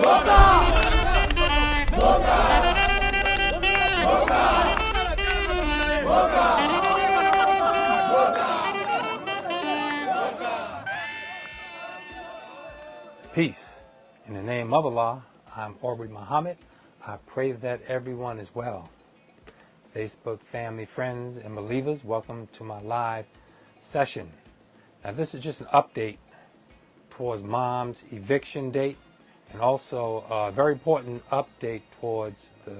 Peace. In the name of Allah, I'm Aubrey Muhammad. I pray that everyone is well. Facebook family, friends, and believers, welcome to my live session. Now, this is just an update towards Mom's eviction date, and also a very important update towards the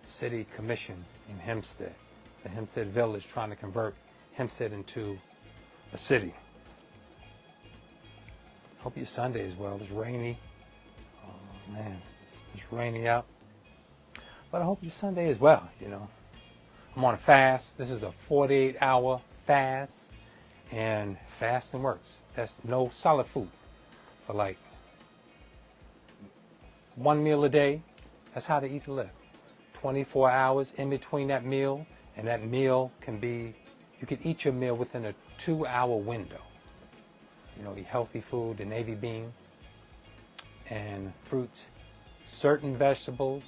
City Commission in Hempstead. It's the Hempstead Village trying to convert Hempstead into a city. Hope your Sunday is well. It's rainy. Oh, man, it's rainy out. But I hope your Sunday is well, you know. I'm on a fast. This is a 48-hour fast, and fasting works. That's no solid food for like one meal a day. That's how to eat to live. 24 hours in between that meal, and that meal can be, you can eat your meal within a 2-hour window. You know, eat healthy food, the navy bean, and fruits, certain vegetables,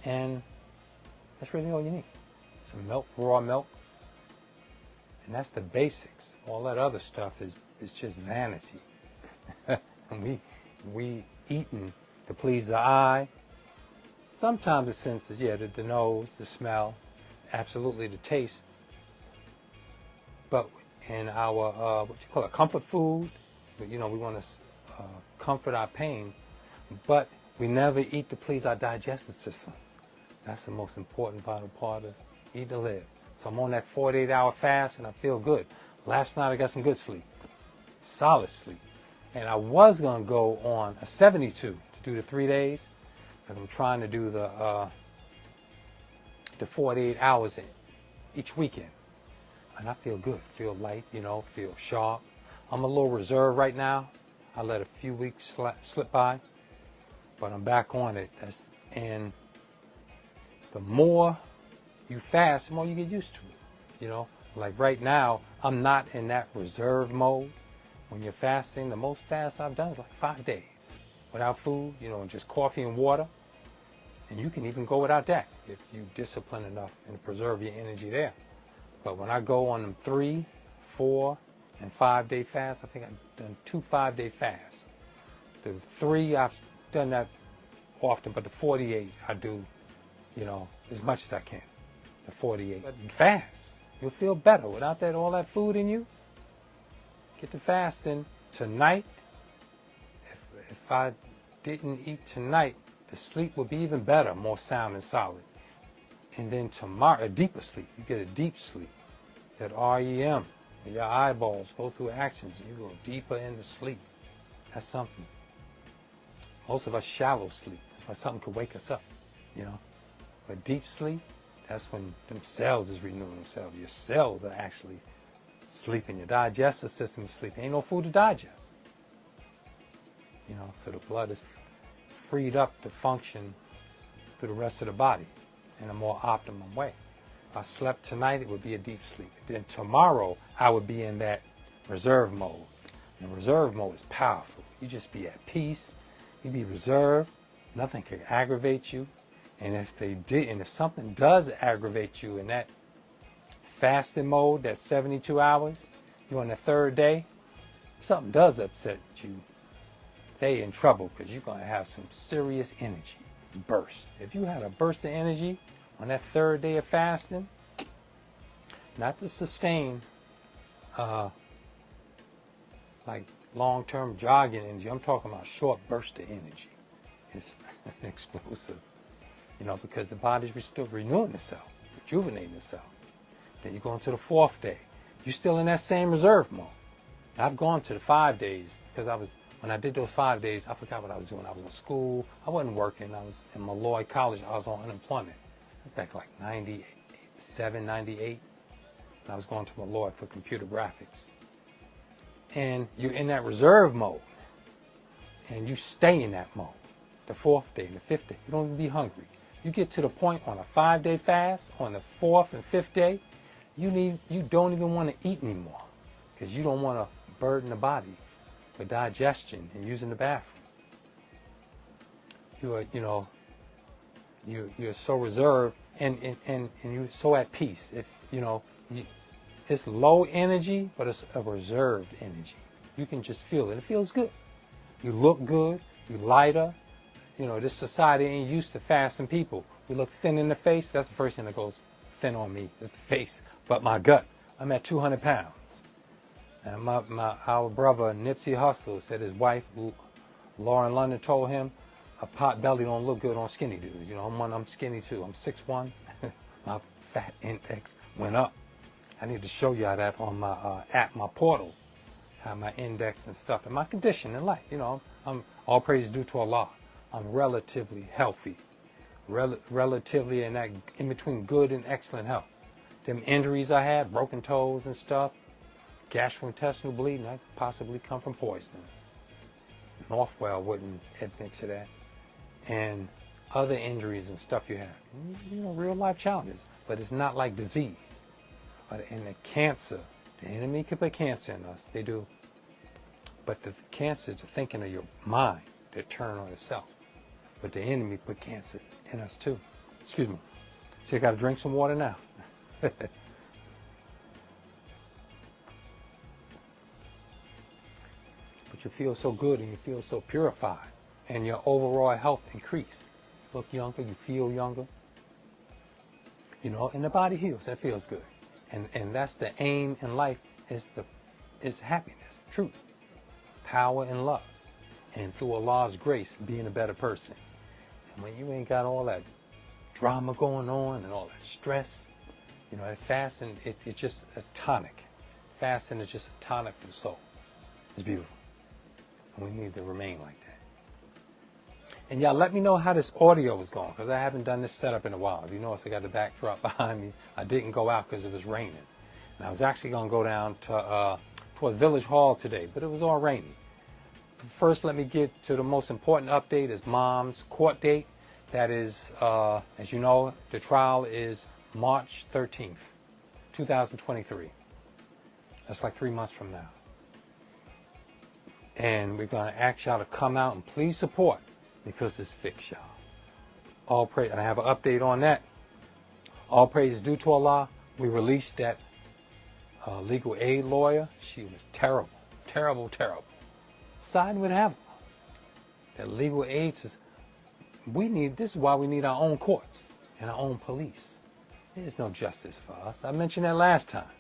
and that's really all you need. Some milk, raw milk, and that's the basics. All that other stuff is just vanity. And we eating to please the eye, sometimes the senses, yeah, the nose, the smell, absolutely the taste. But in our what you call it, comfort food, you know, we want to comfort our pain, but we never eat to please our digestive system. That's the most important vital part of eat to live. So I'm on that 48-hour fast, and I feel good. Last night I got some good sleep, solid sleep, and I was gonna go on a 72 to do the 3 days, because I'm trying to do the 48 hours each weekend. And I feel good, feel light, you know, feel sharp. I'm a little reserved right now. I let a few weeks slip by, but I'm back on it. And the more you fast, the more you get used to it. You know, like right now, I'm not in that reserve mode. When you're fasting, the most fast I've done is like 5 days without food, you know, just coffee and water. And you can even go without that if you discipline enough and preserve your energy there. But when I go on them 3, 4, and 5 day fasts, I think I've done 2 5-day fasts. The 3, I've done that often, but the 48, I do, you know, as much as I can. The 48. But fast. You'll feel better without all that food in you. Get to fasting tonight. If I didn't eat tonight, the sleep would be even better, more sound and solid. And then tomorrow, a deeper sleep. You get a deep sleep. That REM, your eyeballs go through actions, and you go deeper into sleep. That's something. Most of us shallow sleep. That's why something could wake us up, you know. But deep sleep, that's when them cells is renewing themselves. Your cells are actually sleeping. Your digestive system is sleeping. Ain't no food to digest. You know, so the blood is freed up to function through the rest of the body in a more optimum way. If I slept tonight, it would be a deep sleep. Then tomorrow, I would be in that reserve mode. And reserve mode is powerful. You just be at peace. You be reserved. Nothing can aggravate you. And if something does aggravate you in that fasting mode, that 72 hours, you're on the 3rd day, if something does upset you, they in trouble, because you're going to have some serious energy burst. If you had a burst of energy on that 3rd day of fasting, not to sustain like long-term jogging energy, I'm talking about short burst of energy. It's explosive, you know, because the body's still renewing itself, rejuvenating itself. Then you go into the 4th day. You're still in that same reserve mode. I've gone to the 5 days because when I did those 5 days, I forgot what I was doing. I was in school. I wasn't working. I was in Malloy College. I was on unemployment. It was back like 97, 98. And I was going to Malloy for computer graphics. And you're in that reserve mode. And you stay in that mode. The 4th day and the 5th day. You don't even be hungry. You get to the point on a 5-day fast, on the 4th and 5th day, you don't even want to eat anymore. Because you don't want to burden the body with digestion and using the bathroom. you're so reserved and you're so at peace. If it's low energy, but it's a reserved energy. You can just feel it. It feels good. You look good. You lighter. This society ain't used to fasting people. We look thin in the face. That's the first thing that goes thin on me is the face. But my gut, I'm at 200 pounds. And our brother Nipsey Hussle said his wife, Lauren London, told him a pot belly don't look good on skinny dudes. I'm skinny too. I'm 6'1". My fat index went up. I need to show y'all that on my app, my portal, how my index and stuff and my condition in life. I'm all praise due to Allah. I'm relatively healthy, relatively in between good and excellent health. Them injuries I had, broken toes and stuff, gastrointestinal bleeding, that could possibly come from poisoning. Northwell wouldn't admit to that. And other injuries and stuff you have, real life challenges, but it's not like disease. And the cancer, the enemy can put cancer in us, they do. But the cancer is the thinking of your mind that turn on itself. But the enemy put cancer in us too. Excuse me. So you got to drink some water now. But you feel so good and you feel so purified. And your overall health increase. You look younger, you feel younger. And the body heals. That feels good. And that's the aim in life is happiness, truth, power, and love. And through Allah's grace, being a better person. And when you ain't got all that drama going on and all that stress, fasting, it's just a tonic. Fasting is just a tonic for the soul. It's beautiful. And we need to remain like that. And y'all let me know how this audio is going, because I haven't done this setup in a while. If you notice, I got the backdrop behind me. I didn't go out because it was raining. And I was actually going to go down to towards Village Hall today, but it was all rainy. First, let me get to the most important update is Mom's court date. That is, as you know, the trial is March 13th, 2023. That's like 3 months from now. And we're going to ask y'all to come out and please support, because it's fixed, y'all. All praise, and I have an update on that. All praise is due to Allah. We released that legal aid lawyer. She was terrible, terrible, terrible. Siding with Avalon. That legal aid says, this is why we need our own courts and our own police. There's no justice for us. I mentioned that last time.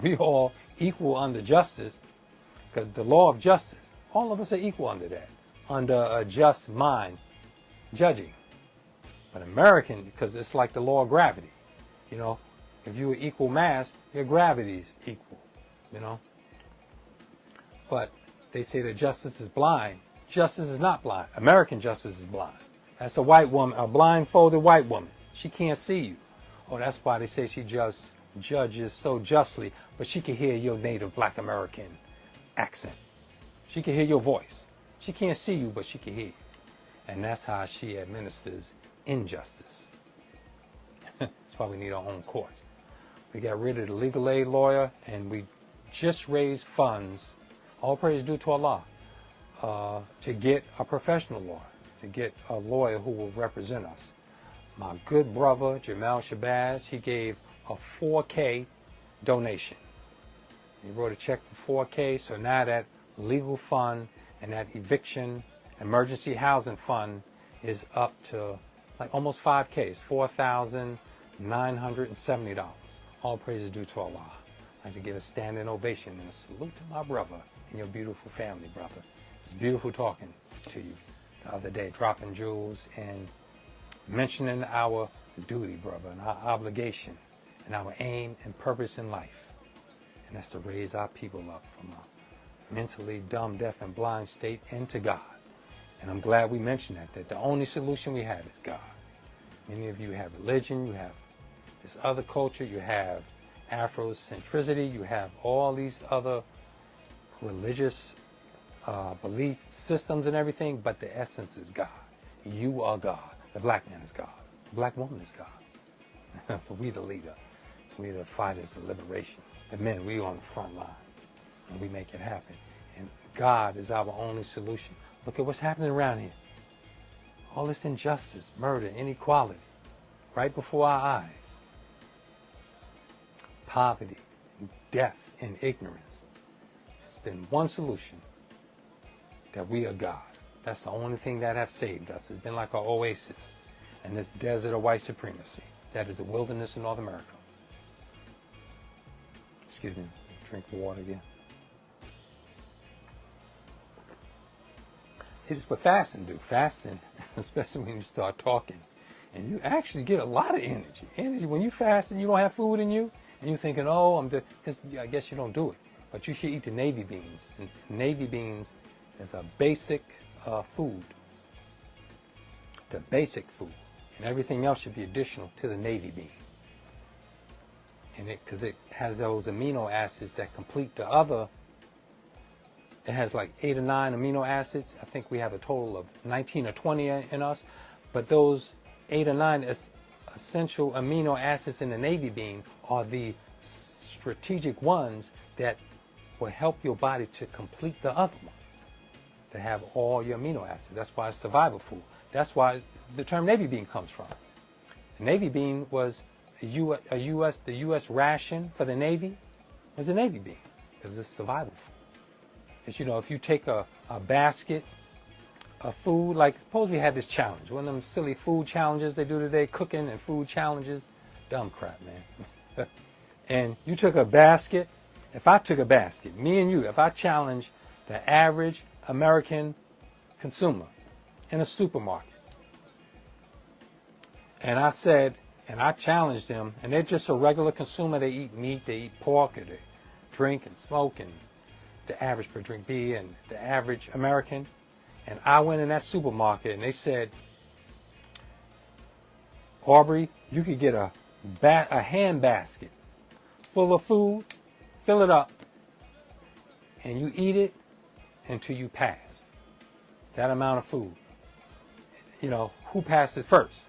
We all equal under justice, because the law of justice, all of us are equal under that. Under a just mind judging. But American, because it's like the law of gravity. If you were equal mass, your gravity's equal. But they say that justice is blind. Justice is not blind. American justice is blind. That's a white woman, a blindfolded white woman. She can't see you. Oh, that's why they say she just judges so justly, but she can hear your native black American accent. She can hear your voice. She can't see you, but she can hear you. And that's how she administers injustice. That's why we need our own courts. We got rid of the legal aid lawyer, and we just raised funds, all praise due to Allah, to get a professional lawyer, to get a lawyer who will represent us. My good brother, Jamal Shabazz, he gave a $4K donation. He wrote a check for $4K, so now that legal fund and that eviction emergency housing fund is up to like almost $5K. It's $4,970. All praise is due to Allah. I'd like to give a standing ovation and a salute to my brother and your beautiful family, brother. It's beautiful talking to you the other day, dropping jewels and mentioning our duty, brother, and our obligation and our aim and purpose in life. And that's to raise our people up from a mentally dumb, deaf, and blind state into God. And I'm glad we mentioned that the only solution we have is God. Many of you have religion, you have this other culture, you have Afrocentricity, you have all these other religious belief systems and everything, but the essence is God. You are God. The black man is God. The black woman is God. But we the leader. We the fighters of liberation. The men, we on the front line. And we make it happen. And God is our only solution. Look at what's happening around here. All this injustice, murder, inequality, right before our eyes. Poverty, death, and ignorance. There's been one solution, that we are God. That's the only thing that have saved us. It's been like our oasis in this desert of white supremacy. That is the wilderness in North America. Excuse me, drink water again. See, this is what fasting do. Fasting, especially when you start talking, and you actually get a lot of energy. Energy when you fast and you don't have food in you, and you're thinking, oh, I'm doing, because I guess you don't do it. But you should eat the navy beans. And navy beans is a basic food. The basic food. And everything else should be additional to the navy bean. And because it has those amino acids that complete the other. It has like 8 or 9 amino acids. I think we have a total of 19 or 20 in us. But those 8 or 9 essential amino acids in the navy bean are the strategic ones that will help your body to complete the other ones, to have all your amino acids. That's why it's survival food. That's why the term navy bean comes from. The navy bean was the U.S. ration for the Navy was a navy bean because it's survival food. It's, you know, if you take a basket of food, like suppose we had this challenge, one of them silly food challenges they do today, cooking and food challenges, dumb crap, man. And you took a basket. If I took a basket, me and you, if I challenge the average American consumer in a supermarket, and I said, and I challenged them, and they're just a regular consumer, they eat meat, they eat pork, or they drink and smoke, and the average per drink beer, and the average American, and I went in that supermarket, and they said, Aubrey, you could get a hand basket full of food, fill it up, and you eat it until you pass. That amount of food. You know, who passes first?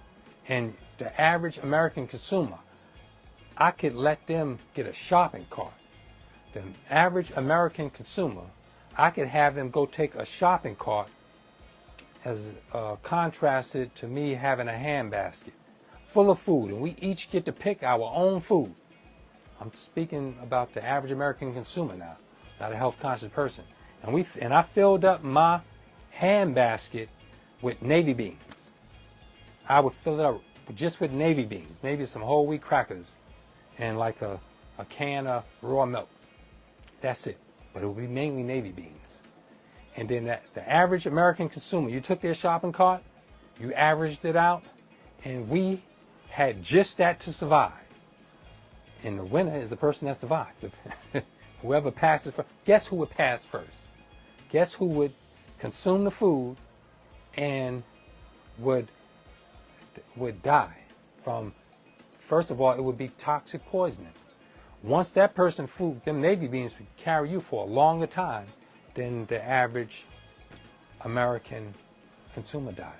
And the average American consumer, I could let them get a shopping cart. The average American consumer, I could have them go take a shopping cart as contrasted to me having a hand basket full of food, and we each get to pick our own food. I'm speaking about the average American consumer now, not a health conscious person. And I filled up my hand basket with navy beans. I would fill it up just with navy beans, maybe some whole wheat crackers, and like a can of raw milk. That's it. But it would be mainly navy beans. And then the average American consumer, you took their shopping cart, you averaged it out, and we had just that to survive. And the winner is the person that survived. Whoever passes first. Guess who would pass first? Guess who would consume the food and would die from, first of all, it would be toxic poisoning. Once that person food, them navy beans would carry you for a longer time than the average American consumer died.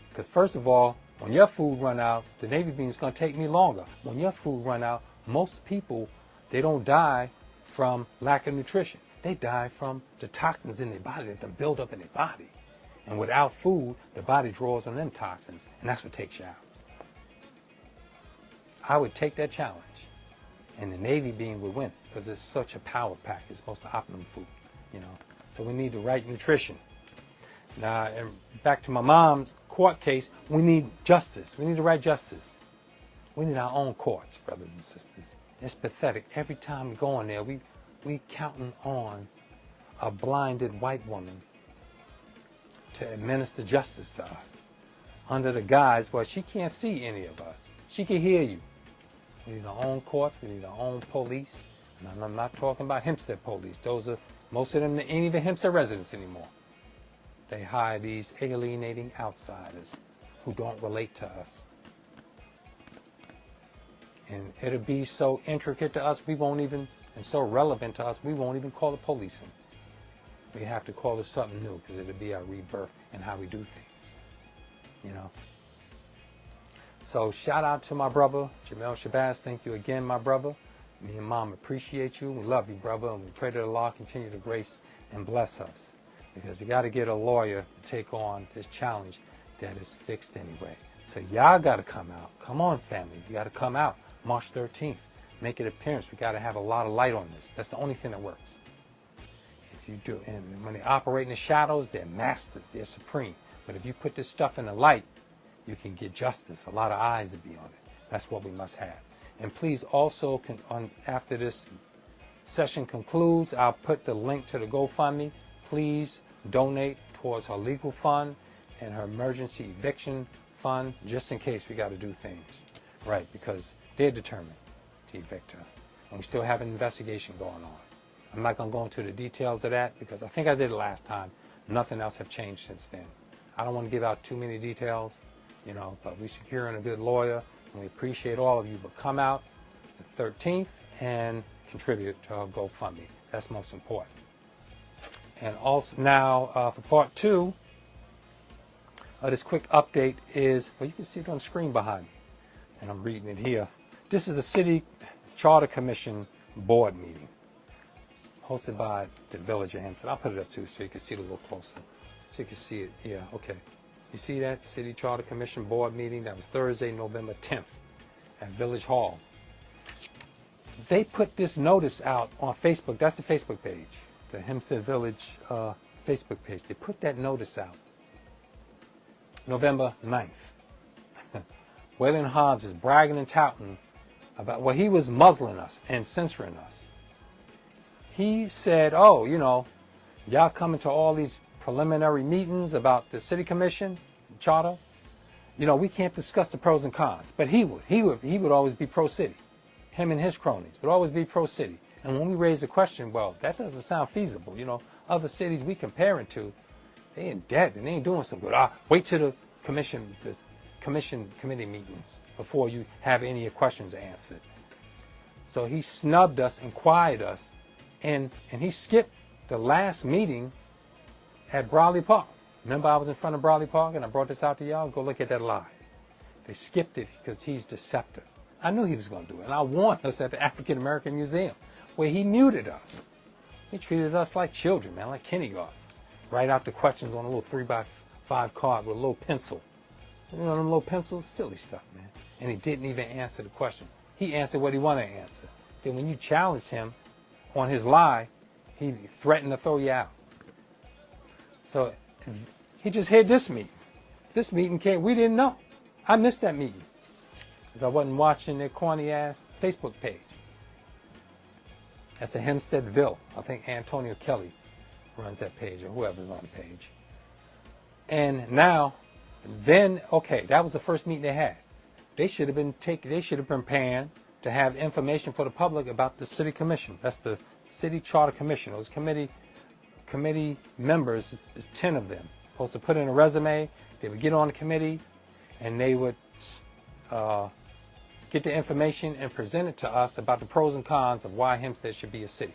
Because first of all, when your food run out, the navy bean is going to take me longer. When your food run out, most people, they don't die from lack of nutrition. They die from the toxins in their body that them build up in their body. And without food, the body draws on them toxins, and that's what takes you out. I would take that challenge, and the navy bean would win because it's such a power pack. It's most optimum food, you know. So we need the right nutrition. Now, and back to my mom's court case, we need justice. We need the right justice. We need our own courts, brothers and sisters. It's pathetic. Every time we go in there, we counting on a blinded white woman to administer justice to us under the guise, well, she can't see any of us. She can hear you. We need our own courts. We need our own police. And I'm not talking about Hempstead police. Most of them ain't even Hempstead residents anymore. They hire these alienating outsiders who don't relate to us. And it'll be so intricate to us, we won't even, and so relevant to us, we won't even call it policing. We have to call it something new because it'll be our rebirth and how we do things, you know. So shout out to my brother, Jamel Shabazz. Thank you again, my brother. Me and Mom appreciate you. We love you, brother. And we pray that Allah continue to grace and bless us. because we got to get a lawyer to take on this challenge that is fixed anyway. So y'all got to come out. Come on, family. You got to come out March 13th. Make an appearance. We got to have a lot of light on this. That's the only thing that works. If you do, and when they operate in the shadows, they're masters. They're supreme. But if you put this stuff in the light, you can get justice. A lot of eyes will be on it. That's what we must have. And please also, after this session concludes, I'll put the link to the GoFundMe. Please donate towards her legal fund and her emergency eviction fund, just in case we got to do things right, because they're determined to evict her. And we still have an investigation going on. I'm not going to go into the details of that because I think I did it last time. Nothing else have changed since then. I don't want to give out too many details, but we're securing a good lawyer, and we appreciate all of you. But come out the 13th and contribute to our GoFundMe. That's most important. And also now for part 2 of this quick update is, well, you can see it on the screen behind me, and I'm reading it here. This is the City Charter Commission Board meeting, hosted by the Village of Hempstead. I'll put it up too so you can see it a little closer. So you can see it. Yeah, okay. You see that City Charter Commission Board meeting? That was Thursday, November 10th at Village Hall. They put this notice out on Facebook. That's the Facebook page, the Hempstead Village Facebook page. They put that notice out November 9th. Waylon Hobbs is bragging and touting about, well, he was muzzling us and censoring us. He said, oh, y'all coming to all these preliminary meetings about the city commission charter, we can't discuss the pros and cons. But he would always be pro-city. Him and his cronies would always be pro-city. And when we raise the question, well, that doesn't sound feasible. Other cities we comparing to, they in debt and they ain't doing so good. Wait till the commission committee meetings before you have any questions answered. So he snubbed us and quieted us, and he skipped the last meeting at Bromley Park. Remember, I was in front of Bromley Park and I brought this out to y'all? Go look at that live. They skipped it because he's deceptive. I knew he was going to do it, and I warned us at the African American Museum, where he muted us. He treated us like children, man, like kindergartners. Write out the questions on a little 3x5 card with a little pencil. Them little pencils, silly stuff, man. And he didn't even answer the question. He answered what he wanted to answer. Then when you challenged him on his lie, he threatened to throw you out. So he just had this meeting. This meeting came, we didn't know. I missed that meeting because I wasn't watching their corny-ass Facebook page. That's a Hempsteadville. I think Antonio Kelly runs that page, or whoever's on the page. And now, okay, that was the first meeting they had. They should have been preparing to have information for the public about the city commission. That's the City Charter Commission. Those committee members, there's 10 of them, supposed to put in a resume. They would get on the committee, and they would get the information and present it to us about the pros and cons of why Hempstead should be a city.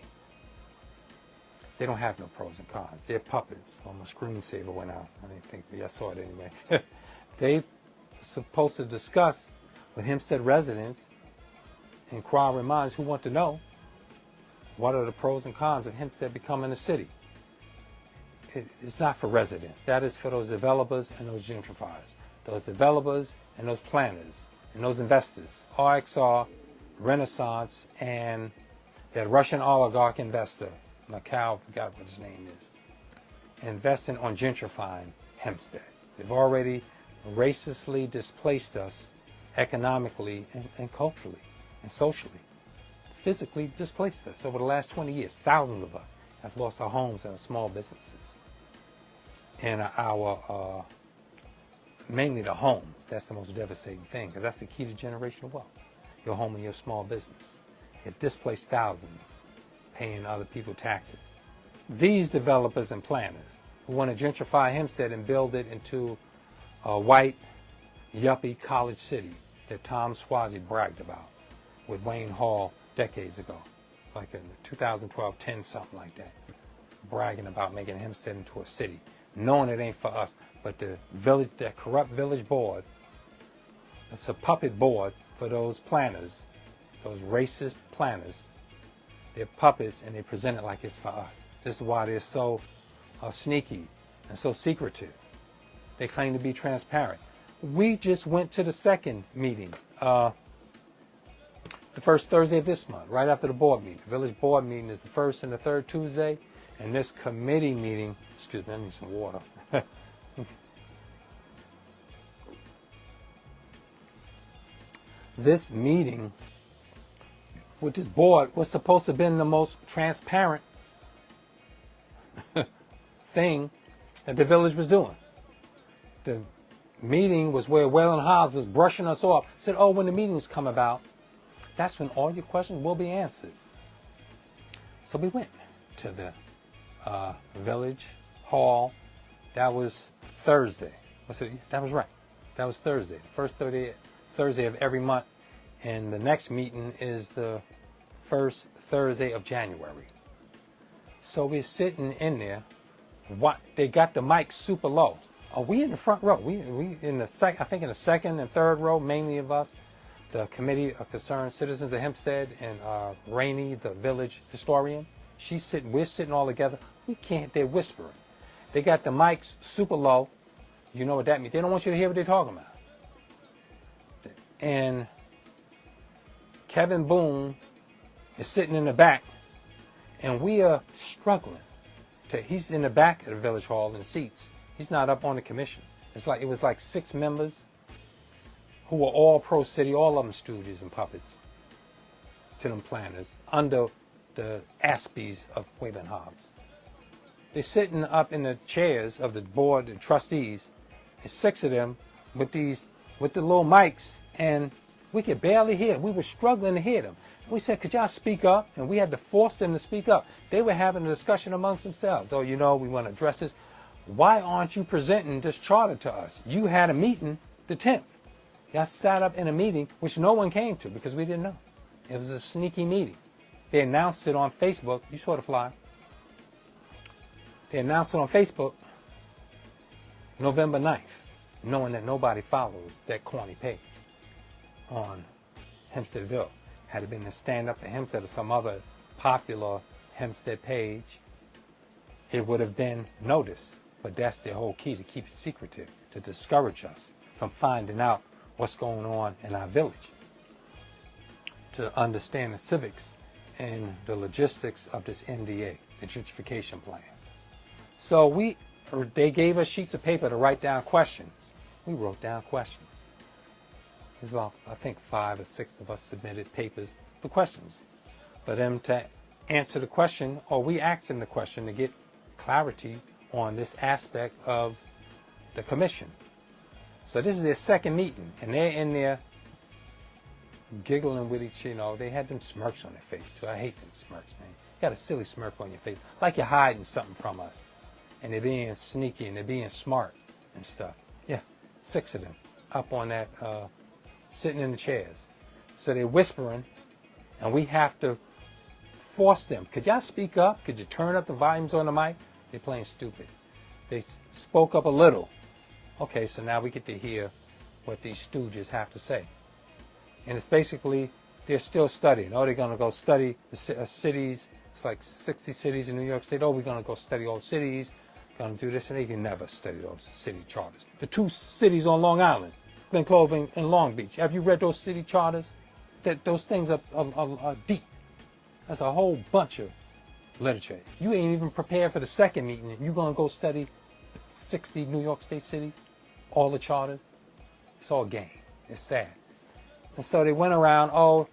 They don't have no pros and cons. They're puppets. My screensaver went out. I didn't think, but I saw it anyway. They supposed to discuss with Hempstead residents, inquire minds who want to know what are the pros and cons of Hempstead becoming a city. It's not for residents. That is for those developers and those gentrifiers. Those developers and those planners and those investors. RXR, Renaissance, and that Russian oligarch investor, Macau, forgot what his name is, investing on gentrifying Hempstead. They've already racistly displaced us economically and culturally and socially. Physically displaced us over the last 20 years. Thousands of us have lost our homes and our small businesses. And our, mainly the homes. That's the most devastating thing, because that's the key to generational wealth. Your home and your small business. You've displaced thousands, paying other people taxes. These developers and planners who want to gentrify Hempstead and build it into a white, yuppie college city that Tom Swazi bragged about with Wayne Hall decades ago, like in 2012, 10, something like that, bragging about making Hempstead into a city, knowing it ain't for us. But the village, that corrupt village board, it's a puppet board for those planners, those racist planners. They're puppets, and they present it like it's for us. This is why they're so sneaky and so secretive. They claim to be transparent. We just went to the second meeting, the first Thursday of this month, right after the board meeting. The village board meeting is the first and the third Tuesday, and this committee meeting, excuse me, I need some water. This meeting with this board was supposed to have been the most transparent thing that the village was doing. The meeting was where Waylon Hobbs was brushing us off. Said, oh, when the meetings come about, that's when all your questions will be answered. So we went to the village hall. That was Thursday. That was right. That was Thursday. The first Thursday of every month. And the next meeting is the first Thursday of January. So we're sitting in there. They got the mic super low. Are we in the front row? We in the I think in the second and third row, mainly of us. The Committee of Concerned Citizens of Hempstead and Rainey, the village historian. We're sitting all together. We can't, they're whispering. They got the mics super low. You know what that means. They don't want you to hear what they're talking about. And Kevin Boone is sitting in the back, and we are struggling. He's in the back of the village hall in the seats. He's not up on the commission. It was like 6 members who were all pro-city, all of them stooges and puppets to them planners, under the aspies of Waylon Hobbs. They're sitting up in the chairs of the board, the trustees, and 6 of them with the little mics, and we could barely hear. We were struggling to hear them. We said, could y'all speak up? And we had to force them to speak up. They were having a discussion amongst themselves. Oh, we want to address this. Why aren't you presenting this charter to us? You had a meeting the 10th. Y'all sat up in a meeting, which no one came to because we didn't know. It was a sneaky meeting. They announced it on Facebook. You saw the flyer. They announced it on Facebook November 9th, knowing that nobody follows that corny page on Hempsteadville. Had it been to Stand Up to Hempstead or some other popular Hempstead page, it would have been noticed. But that's their whole key, to keep it secretive, to discourage us from finding out what's going on in our village, to understand the civics and the logistics of this MDA, the gentrification plan. So they gave us sheets of paper to write down questions. We wrote down questions. There's about, I think, 5 or 6 of us submitted papers for questions. For them to answer the question, or we asked them the question to get clarity on this aspect of the commission. So this is their second meeting, and they're in there giggling with each, they had them smirks on their face too. I hate them smirks, man. You got a silly smirk on your face, like you're hiding something from us. And they're being sneaky and they're being smart and stuff. Yeah, 6 of them up on that, sitting in the chairs. So they're whispering, and we have to force them. Could y'all speak up? Could you turn up the volumes on the mic? They're playing stupid. They spoke up a little. Okay, so now we get to hear what these stooges have to say. And it's basically, they're still studying. Oh, they're going to go study the cities. It's like 60 cities in New York State. Oh, we're going to go study all cities. Going to do this, and they can never study those city charters. The 2 cities on Long Island, Glen Clove and Long Beach. Have you read those city charters? Those things are deep. That's a whole bunch of literature. You ain't even prepared for the second meeting, and you're going to go study 60 New York State cities, all the charters. It's all game. It's sad. And so they went around,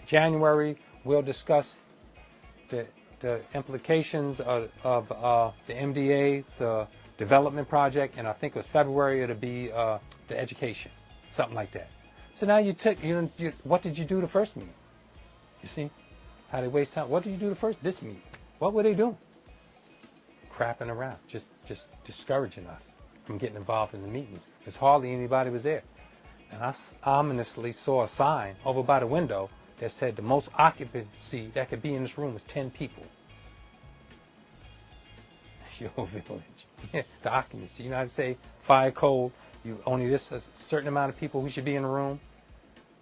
January, we'll discuss the implications of the MDA, the development project, and I think it was February it'll be the education, something like that. So now what did you do the first meeting? You see how they waste time? What did you do this meeting? What were they doing? Crapping around, just discouraging us from getting involved in the meetings, because hardly anybody was there. And I ominously saw a sign over by the window that said the most occupancy that could be in this room was 10 people. Your village. Yeah, the occupancy. You know how to say fire code, you only a certain amount of people who should be in the room.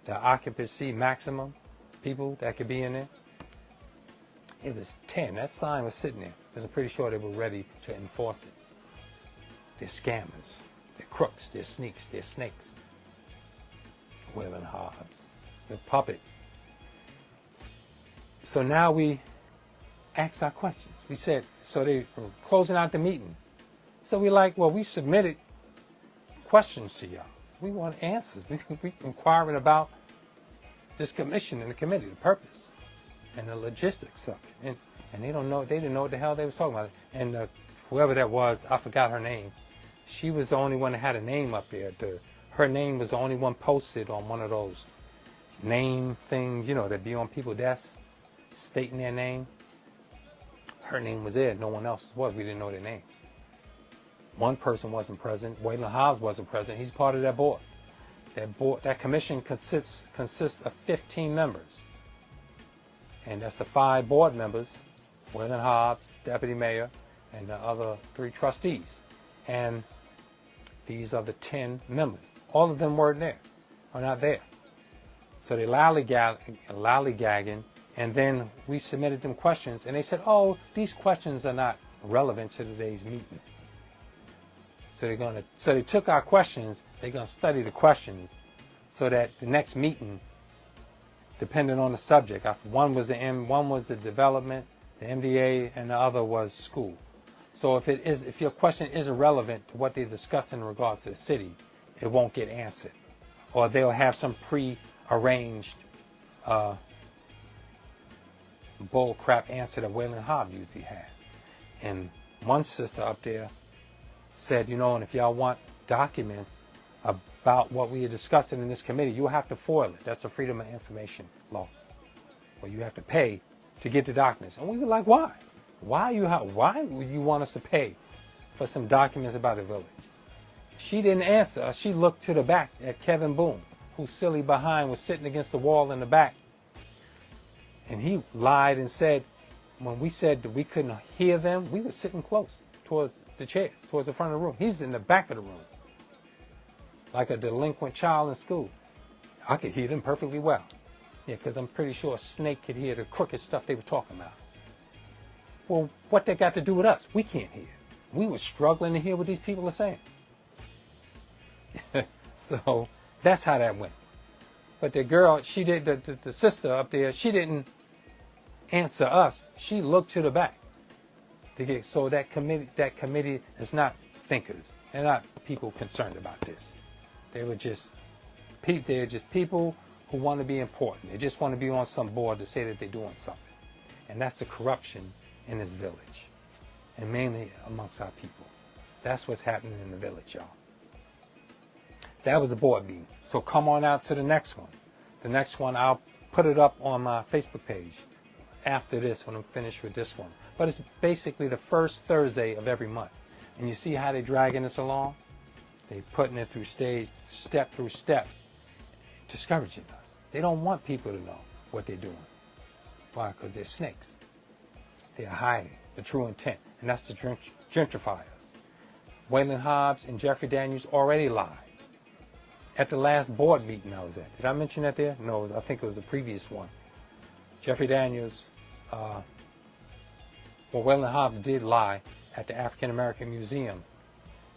The occupancy maximum people that could be in there. It was 10. That sign was sitting there. because I'm pretty sure they were ready to enforce it. They're scammers. They're crooks. They're sneaks. They're snakes. Wailing Hobbs. They're puppet. So now we asked our questions. We said, so they were closing out the meeting. So we like, well, we submitted questions to y'all. We want answers. We inquiring about this commission and the committee, the purpose, and the logistics of it. And they didn't know what the hell they was talking about. And whoever that was, I forgot her name. She was the only one that had a name up there. Her name was the only one posted on one of those name things, that be on people's desks, stating their name. Her name was there. No one else was. We didn't know their names. One person wasn't present. Waylon Hobbs wasn't present. He's part of that board. That commission consists of 15 members. And that's the 5 board members, Waylon Hobbs, deputy mayor, and the other 3 trustees. And these are the 10 members. All of them weren't there, are not there. So they lollygagging, and then we submitted them questions, and they said, oh, these questions are not relevant to today's meeting. So they took our questions, they're going to study the questions, so that the next meeting, depending on the subject, one was the development, the MDA, and the other was school. So if your question isn't relevant to what they discussed in regards to the city, it won't get answered, or they'll have some pre-arranged bull crap answer that Waylon Hobbs usually had. And one sister up there said, and if y'all want documents about what we are discussing in this committee, you'll have to foil it. That's a Freedom of Information law, where you have to pay to get the documents. And we were like, why? Why would you want us to pay for some documents about the village? She didn't answer. She looked to the back at Kevin Boone, whose silly behind was sitting against the wall in the back. And he lied and said, when we said that we couldn't hear them, we were sitting close towards the chairs, towards the front of the room. He's in the back of the room, like a delinquent child in school. I could hear them perfectly well. Yeah, because I'm pretty sure a snake could hear the crooked stuff they were talking about. Well, what they got to do with us? We can't hear. We were struggling to hear what these people are saying. So that's how that went. But the girl, the sister up there, she didn't answer us. She looked to the back. So that committee is not thinkers. They're not people concerned about this. They're just people who want to be important. They just want to be on some board to say that they're doing something. And that's the corruption in this village, and mainly amongst our people. That's what's happening in the village, y'all. That was a board meeting. So come on out to the next one. The next one, I'll put it up on my Facebook page after this when I'm finished with this one. But it's basically the first Thursday of every month. And you see how they're dragging this along? They're putting it through step through step, discouraging us. They don't want people to know what they're doing. Why? Because they're snakes. They're hiding the true intent, and that's to gentrify us. Waylon Hobbs and Jeffrey Daniels already lied. At the last board meeting I was at. Did I mention that there? No, I think it was the previous one. Jeffrey Daniels, Waylon Hobbs did lie at the African American Museum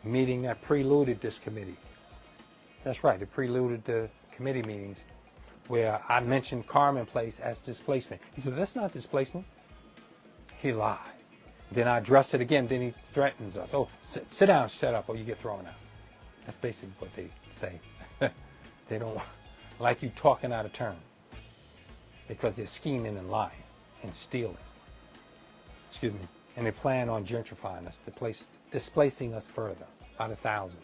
meeting that preluded this committee. That's right, it preluded the committee meetings where I mentioned Carmen Place as displacement. He said, that's not displacement. He lied. Then I addressed it again. Then he threatens us. Oh, sit down, shut up, or you get thrown out. That's basically what they say. They don't like you talking out of turn because they're scheming and lying and stealing. Excuse me. And they plan on gentrifying us, displacing us further by the thousands.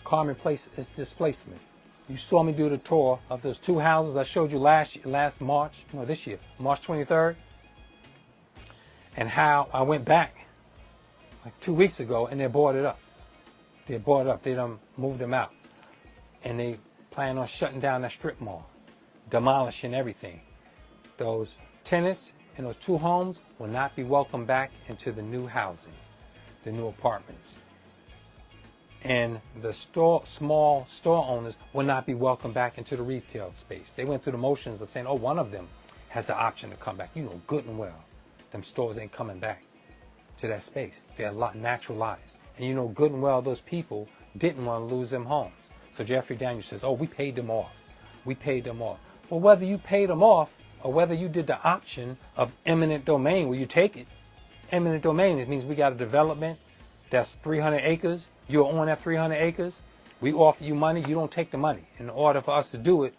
Carmen Place is displacement. You saw me do the tour of those 2 houses I showed you last March, this year, March 23rd. And how I went back like 2 weeks ago and they boarded up. They done moved them out. And they plan on shutting down that strip mall, demolishing everything. Those tenants in those 2 homes will not be welcomed back into the new housing, the new apartments. And the small store owners will not be welcomed back into the retail space. They went through the motions of saying, oh, one of them has the option to come back. You know good and well, them stores ain't coming back to that space. They're naturalized. And you know good and well those people didn't want to lose them homes. So Jeffrey Daniels says, oh, we paid them off. We paid them off. Well, whether you paid them off or whether you did the option of eminent domain where you take it, eminent domain, it means we got a development that's 300 acres. You own that 300 acres. We offer you money. You don't take the money. In order for us to do it,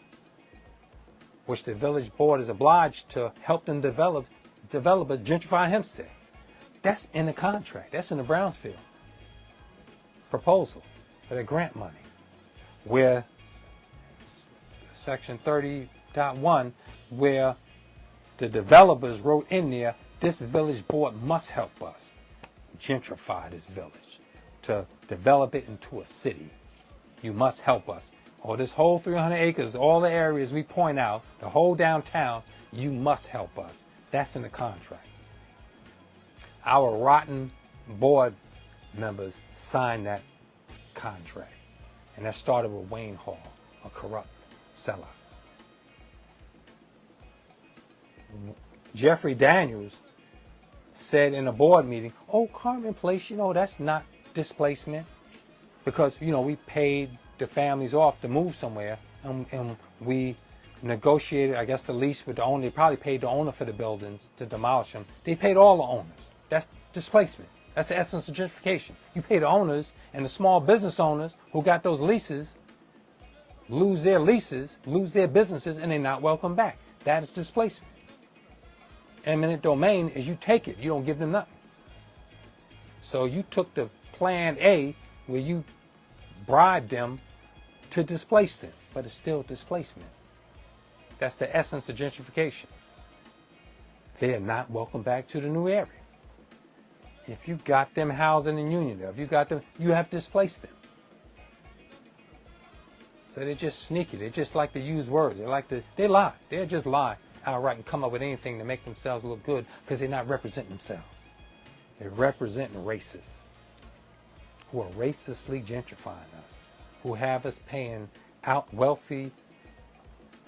which the village board is obliged to help them develop a gentrify Hempstead. That's in the contract. That's in the Brownsfield proposal for the grant money, where section 30.1, where the developers wrote in there, this village board must help us gentrify this village to develop it into a city. You must help us. Or this whole 300 acres, all the areas we point out, the whole downtown, you must help us. That's in the contract. Our rotten board members signed that contract. And that started with Wayne Hall, a corrupt sellout. Jeffrey Daniels said in a board meeting, oh, Carmen Place, that's not displacement. Because, we paid the families off to move somewhere, and we negotiated, I guess, the lease with the owner. They probably paid the owner for the buildings to demolish them. They paid all the owners. That's displacement. That's the essence of gentrification. You pay the owners, and the small business owners who got those leases lose their businesses, and they're not welcome back. That is displacement. Eminent domain is you take it. You don't give them nothing. So you took the plan A where you bribed them to displace them, but it's still displacement. That's the essence of gentrification. They are not welcome back to the new area. If you got them housing in Uniondale, you have displaced them. So they're just sneaky. They just like to use words. They lie. They just lie outright and come up with anything to make themselves look good because they're not representing themselves. They're representing racists who are racistly gentrifying us, who have us paying out wealthy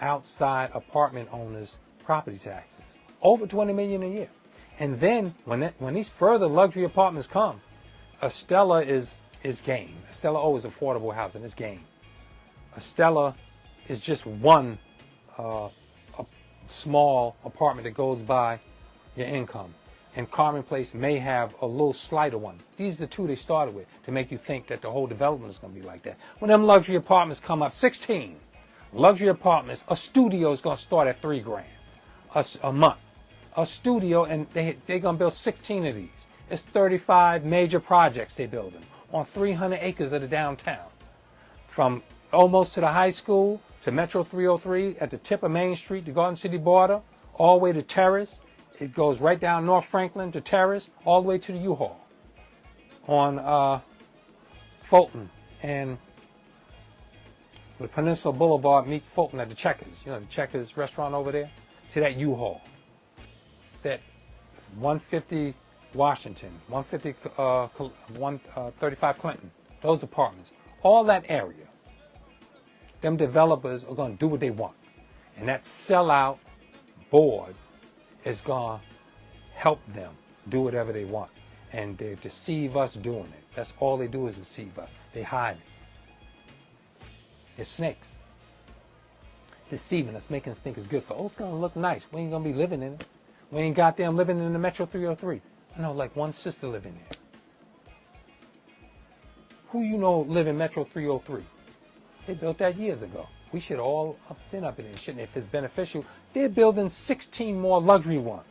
outside apartment owners property taxes, over $20 million a year. And then when these further luxury apartments come, Estella is game. Estella O is affordable housing. It's game. Estella is just one a small apartment that goes by your income. And Carmen Place may have a little slighter one. These are the two they started with to make you think that the whole development is going to be like that. When them luxury apartments come up, 16 luxury apartments, a studio is going to start at $3,000 a month. A studio, and they're going to build 16 of these. It's 35 major projects they're building on 300 acres of the downtown. From almost to the high school, to Metro 303, at the tip of Main Street, the Garden City border, all the way to Terrace. It goes right down North Franklin to Terrace, all the way to the U-Haul on Fulton, and the Peninsula Boulevard meets Fulton at the Checkers. The Checkers restaurant over there. To that U-Haul. That 150 Washington, 135 Clinton, those apartments, all that area, them developers are going to do what they want. And that sellout board is going to help them do whatever they want. And they deceive us doing it. That's all they do is deceive us. They hide it. They're snakes. Deceiving us, making us think it's good for, it's going to look nice. We ain't going to be living in it. We ain't got them living in the Metro 303. I know like one sister living there. Who live in Metro 303? They built that years ago. We should all have been up in it, shouldn't it? If it's beneficial, they're building 16 more luxury ones.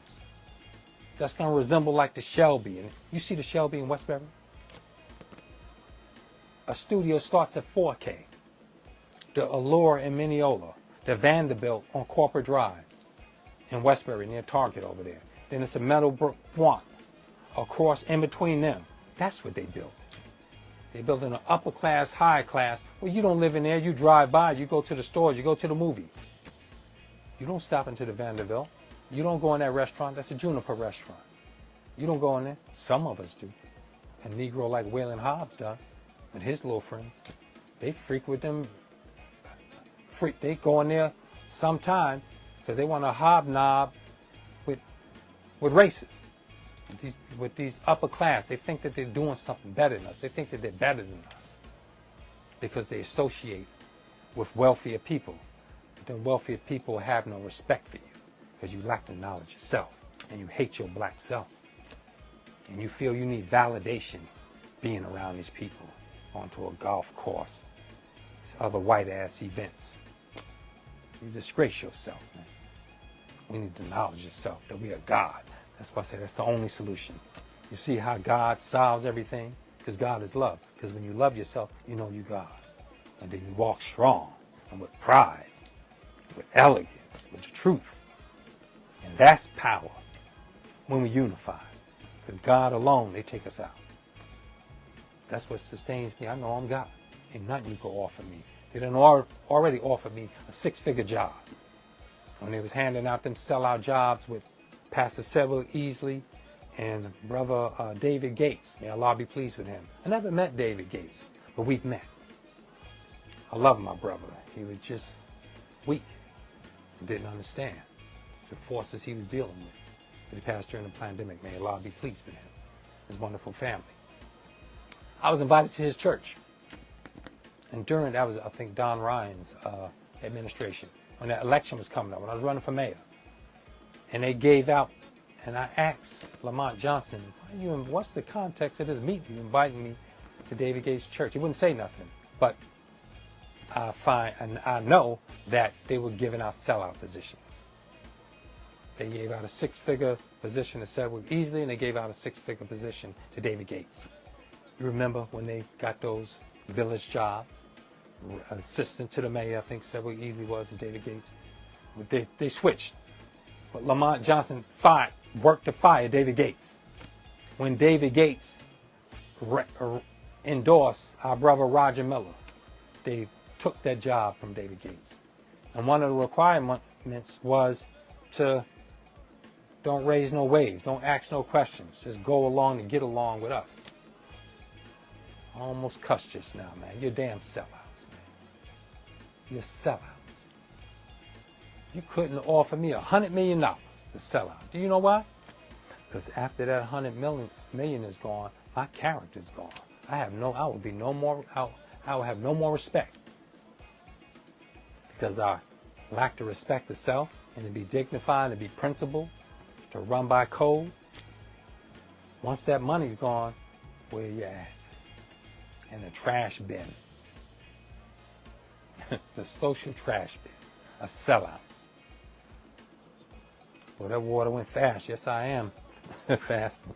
That's going to resemble like the Shelby. And you see the Shelby in Westbury? A studio starts at $4K. The Allure in Mineola. The Vanderbilt on Corporate Drive in Westbury near Target over there. Then it's a Meadowbrook Point across in between them. That's what they built. They built an upper class, high class. Well, you don't live in there. You drive by. You go to the stores. You go to the movie. You don't stop into the Vanderbilt. You don't go in that restaurant. That's a Juniper restaurant. You don't go in there. Some of us do. A Negro like Waylon Hobbs does. with his little friends. They freak with them. They go in there sometime because they want to hobnob with racists, with these upper class. They think that they're doing something better than us. They think that they're better than us because they associate with wealthier people. But then wealthier people have no respect for you because you lack the knowledge yourself and you hate your black self. And you feel you need validation being around these people, onto a golf course, these other white-ass events. You disgrace yourself, man. We need to acknowledge yourself that we are God. That's why I say that's the only solution. You see how God solves everything? Because God is love. Because when you love yourself, you know you God. And then you walk strong and with pride, with elegance, with the truth. And that's power when we unify. Because God alone, they take us out. That's what sustains me. I know I'm God. Ain't nothing you can offer me. They done already offered me a 6-figure job. When they was handing out them sellout jobs with Pastor Sebel Easley and Brother David Gates. May Allah be pleased with him. I never met David Gates, but we've met. I love my brother. He was just weak and didn't understand the forces he was dealing with. But he passed during the pandemic. May Allah be pleased with him. His wonderful family. I was invited to his church. And during that was, I think, Don Ryan's administration, when that election was coming up, when I was running for mayor. And they gave out, and I asked Lamont Johnson, what's the context of this meeting? You inviting me to David Gates' church. He wouldn't say nothing. But I know that they were giving out sellout positions. They gave out a 6-figure position to Sebel Easley, and they gave out a 6-figure position to David Gates. You remember when they got those village jobs? Assistant to the mayor, I think Sebel Easley was, and David Gates. They switched. But Lamont Johnson worked to fire David Gates. When David Gates endorsed our brother Roger Miller, they took that job from David Gates. And one of the requirements was to don't raise no waves, don't ask no questions, just go along and get along with us. I almost cussed just now, man. You're damn sellouts, man. You're sellouts. You couldn't offer me $100 million to sell out. Do you know why? Because after that $100 million is gone, my character's gone. I will have no more respect. Because I lack the respect of self and to be dignified, to be principled, to run by code. Once that money's gone, where you at? In the trash bin. The social trash bin of sellouts. Well, that water went fast. Yes, I am fasting.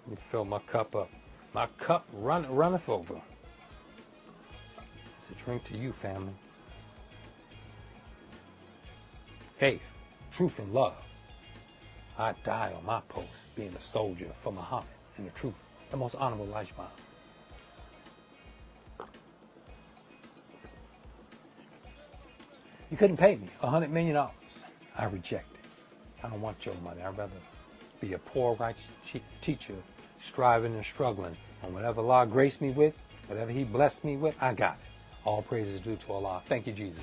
Let me fill my cup up. My cup runneth over. It's a drink to you, family. Faith, truth, and love. I die on my post, being a soldier for Muhammad and the truth, the most honorable lifestyle. You couldn't pay me $100 million. I reject it. I don't want your money. I'd rather be a poor, righteous teacher, striving and struggling. And whatever Allah graced me with, whatever He blessed me with, I got it. All praise is due to Allah. Thank you, Jesus.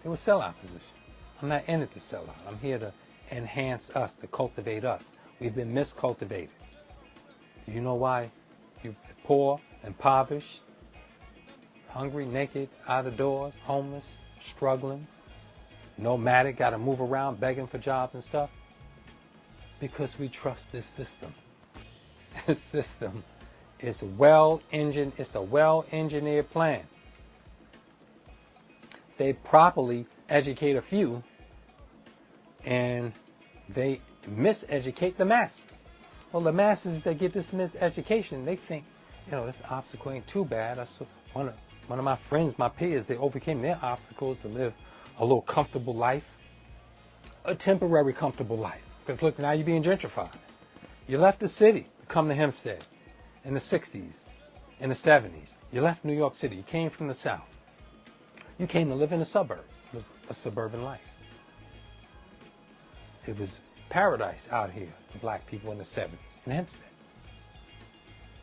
It was sellout position. I'm not in it to sell out. I'm here to enhance us, to cultivate us. We've been miscultivated. Do you know why you're poor, impoverished, hungry, naked, out of doors, homeless, struggling, nomadic, got to move around, begging for jobs and stuff? Because we trust this system. This system is it's a well-engineered plan. They properly educate a few, and they miseducate the masses. Well, the masses that get this miseducation, they think, this obstacle ain't too bad. That's one of my friends, my peers, they overcame their obstacles to live a little comfortable life, a temporary comfortable life. Because look, now you're being gentrified. You left the city to come to Hempstead in the 60s, in the 70s. You left New York City. You came from the South. You came to live in the suburbs, live a suburban life. It was paradise out here for black people in the 70s in Hempstead.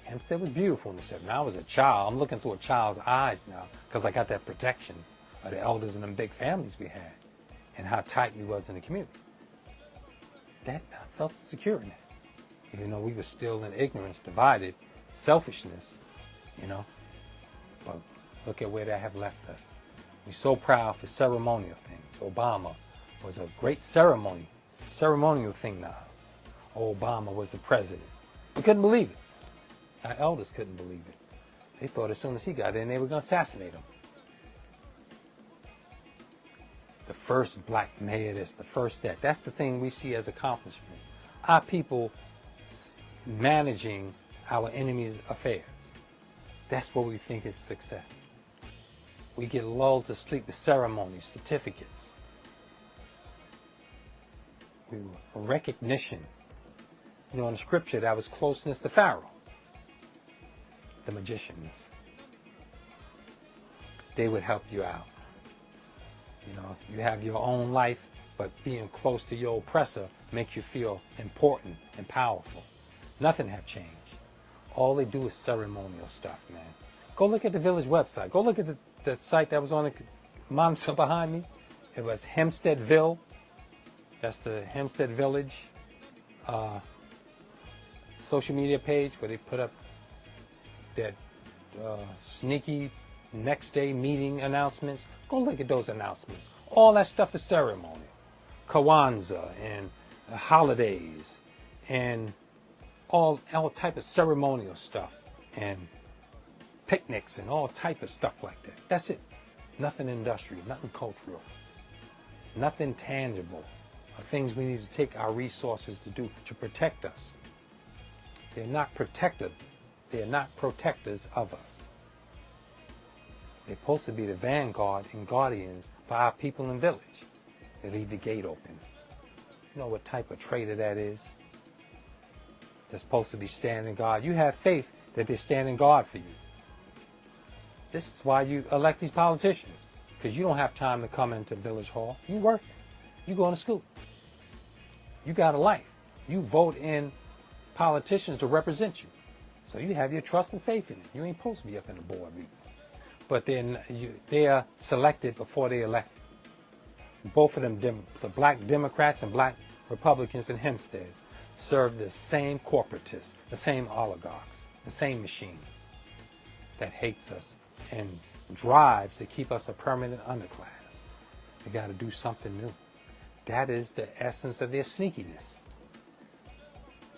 Hempstead was beautiful in the 70s. Now I was a child. I'm looking through a child's eyes now because I got that protection of the elders and them big families we had and how tight we was in the community. That I felt secure in that. Even though we were still in ignorance, divided, selfishness, you know. But look at where that have left us. We're so proud for ceremonial things. Obama was a great ceremonial thing to us. Obama was the president. We couldn't believe it. Our elders couldn't believe it. They thought as soon as he got in, they were going to assassinate him. The first black mayor, this, the first that. That's the thing we see as accomplishment. Our people managing our enemies' affairs. That's what we think is success. We get lulled to sleep with ceremonies, certificates. We were recognition. You know, in the scripture, that was closeness to Pharaoh. The magicians. They would help you out. You know, you have your own life, but being close to your oppressor makes you feel important and powerful. Nothing have changed. All they do is ceremonial stuff, man. Go look at the village website. Go look at the site that was on the monitor behind me. It was Hempsteadville. That's the Hempstead Village social media page where they put up that sneaky next day meeting announcements. Go look at those announcements. All that stuff is ceremonial. Kwanzaa and holidays and all type of ceremonial stuff and picnics and all type of stuff like that. That's it. Nothing industrial, nothing cultural, nothing tangible. Of things we need to take our resources to do to protect us. They're not protective. They're not protectors of us. They're supposed to be the vanguard and guardians for our people and village. They leave the gate open. You know what type of traitor that is? They're supposed to be standing guard. You have faith that they're standing guard for you. This is why you elect these politicians. Because you don't have time to come into Village Hall. You working. You going to school. You got a life. You vote in politicians to represent you. So you have your trust and faith in it. You ain't supposed to be up in the board meeting. But then they are selected before they elect. Both of them, the black Democrats and black Republicans in Hempstead, serve the same corporatists, the same oligarchs, the same machine that hates us and drives to keep us a permanent underclass. They got to do something new. That is the essence of their sneakiness.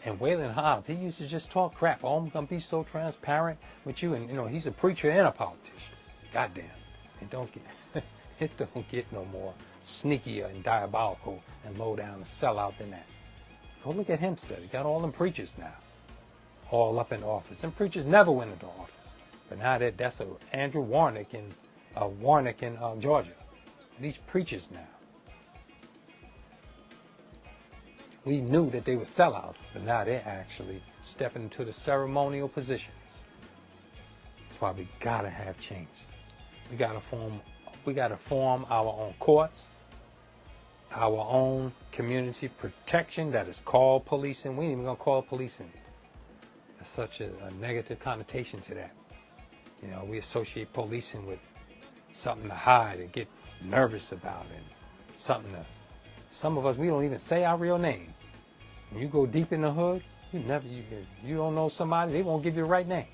And Waylon Hobbs, he used to just talk crap. Oh, I'm going to be so transparent with you. And, you know, he's a preacher and a politician. Goddamn. It don't get no more sneakier and diabolical and low down and sellout than that. Go look at Hempstead. He got all them preachers now. All up in office. And preachers never went into office. But now that's Andrew Warnock in Georgia. These preachers now. We knew that they were sellouts, but now they're actually stepping into the ceremonial positions. That's why we gotta have changes. We gotta form our own courts, our own community protection that is called policing. We ain't even gonna call it policing. There's such a negative connotation to that. You know, we associate policing with something to hide and get nervous about, and some of us, we don't even say our real names. When you go deep in the hood, you don't know somebody, they won't give you the right name.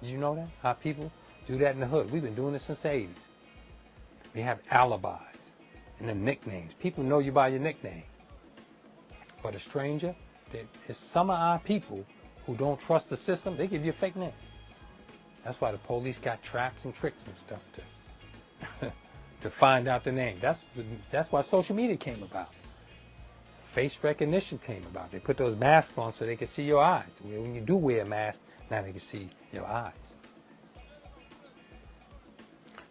Did you know that? How people do that in the hood. We've been doing this since the 80s. We have alibis and the nicknames. People know you by your nickname. But a stranger, there's some of our people who don't trust the system, they give you a fake name. That's why the police got traps and tricks and stuff to find out the name. That's why social media came about. Face recognition came about. They put those masks on so they can see your eyes. When you do wear a mask, now they can see your eyes.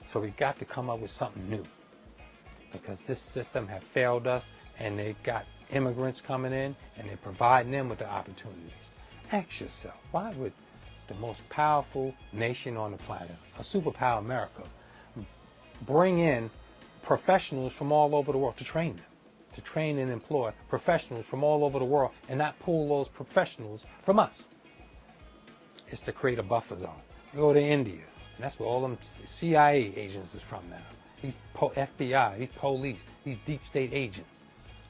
So we got to come up with something new, because this system has failed us, and they got immigrants coming in and they're providing them with the opportunities. Ask yourself, why would the most powerful nation on the planet, a superpower America, bring in professionals from all over the world to train them, to train and employ professionals from all over the world, and not pull those professionals from us? It's to create a buffer zone. You go to India, and that's where all them CIA agents is from now. These FBI, these police, these deep state agents.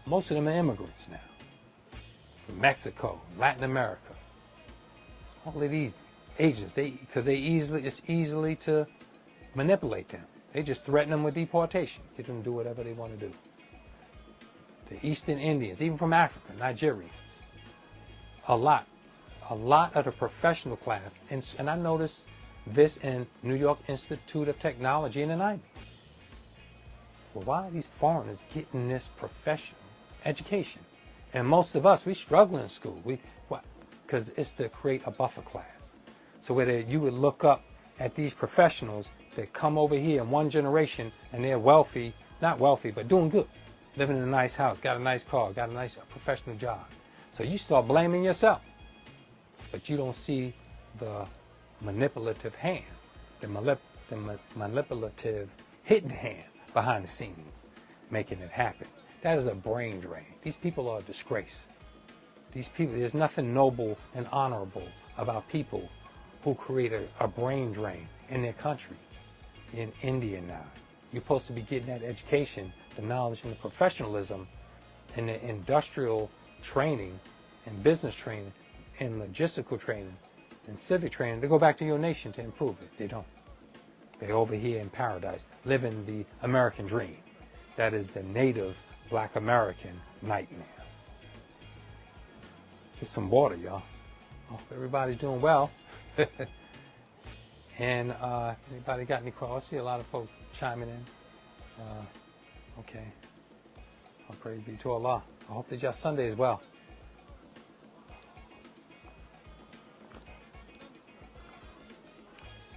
Most of them are immigrants now. From Mexico, Latin America. All of these agents, because it's easily to manipulate them. They just threaten them with deportation, get them to do whatever they want to do. The Eastern Indians, even from Africa, Nigerians, a lot of the professional class, and I noticed this in New York Institute of Technology in the 90s. Well, why are these foreigners getting this professional education? And most of us, we struggle in school. Because it's to create a buffer class. So whether you would look up at these professionals that come over here in one generation and they're wealthy, not wealthy, but doing good, living in a nice house, got a nice car, got a nice professional job. So you start blaming yourself. But you don't see the manipulative hand, the manipulative hidden hand behind the scenes making it happen. That is a brain drain. These people are a disgrace. These people, there's nothing noble and honorable about people who create a brain drain in their country. In India now, you're supposed to be getting that education, the knowledge and the professionalism and the industrial training and business training and logistical training and civic training to go back to your nation to improve it. They don't. They're over here in paradise, living the American dream. That is the native Black American nightmare. Get some water, y'all. Hope everybody's doing well. And anybody got any questions? I see a lot of folks chiming in. Okay. All praise be to Allah. I hope that y'all Sunday as well.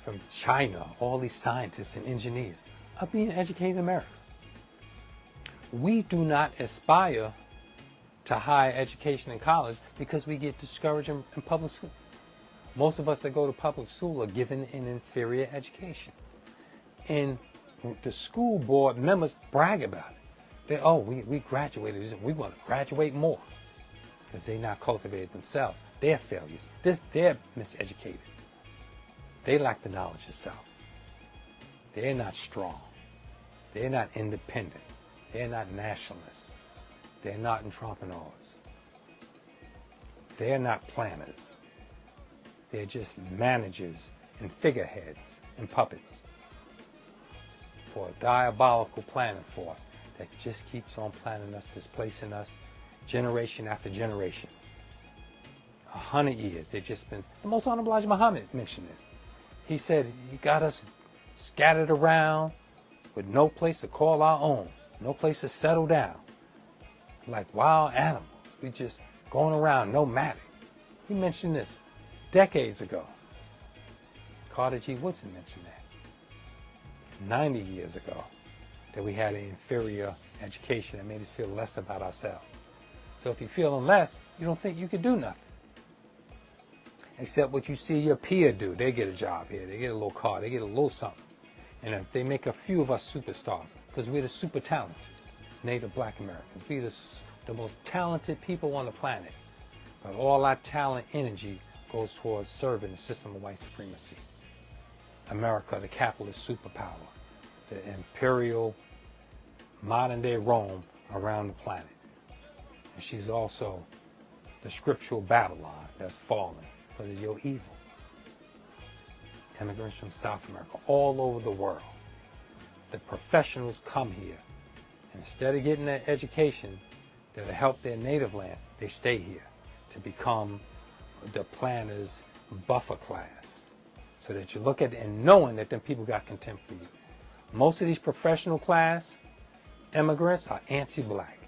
From China, all these scientists and engineers are being educated in America. We do not aspire to higher education in college because we get discouraged in public school. Most of us that go to public school are given an inferior education. And the school board members brag about it. We graduated. We want to graduate more because they're not cultivated themselves. They're failures. They're miseducated. They lack the knowledge of self. They're not strong. They're not independent. They're not nationalists. They're not entrepreneurs. They're not planners. They're just managers and figureheads and puppets for a diabolical planning force that just keeps on planning us, displacing us generation after generation. 100 years, they've just been. The most Honorable Elijah Muhammad mentioned this. He said he got us scattered around with no place to call our own, no place to settle down, like wild animals. We just going around nomadic. He mentioned this decades ago. Carter G. Woodson mentioned that 90 years ago, that we had an inferior education that made us feel less about ourselves. So if you're feeling less, you don't think you can do nothing. Except what you see your peer do. They get a job here. They get a little car. They get a little something. And they make a few of us superstars because we're the super talented Native Black Americans. We're the most talented people on the planet. But all our talent, energy goes towards serving the system of white supremacy. America, the capitalist superpower, the imperial modern-day Rome around the planet. And she's also the scriptural Babylon that's fallen because of your evil. Immigrants from South America, all over the world. The professionals come here. Instead of getting that education that'll help their native land, they stay here to become the planners' buffer class. So that you look at it and knowing that them people got contempt for you. Most of these professional class immigrants are anti-black.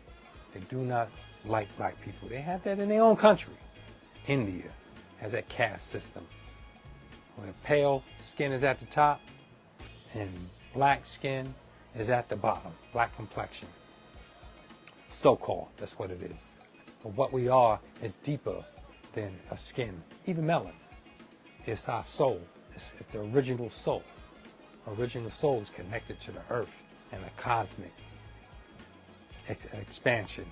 They do not like black people. They have that in their own country. India has that caste system where pale skin is at the top and black skin is at the bottom. Black complexion. So-called, that's what it is. But what we are is deeper than a skin, even melanin. It's our soul. It's the original soul. Original soul is connected to the earth and a cosmic expansion.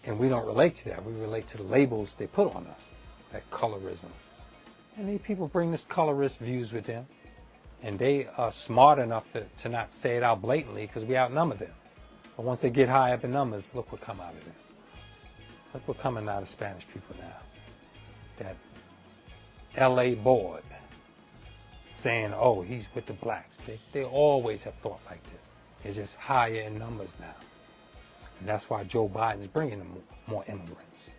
And we don't relate to that. We relate to the labels they put on us, that colorism. And these people bring this colorist views with them. And they are smart enough to not say it out blatantly because we outnumber them. But once they get high up in numbers, look what come out of them. Look what coming out of Spanish people now. That LA board saying, oh, he's with the blacks. They always have thought like this. They're just higher in numbers now. And that's why Joe Biden is bringing them more immigrants.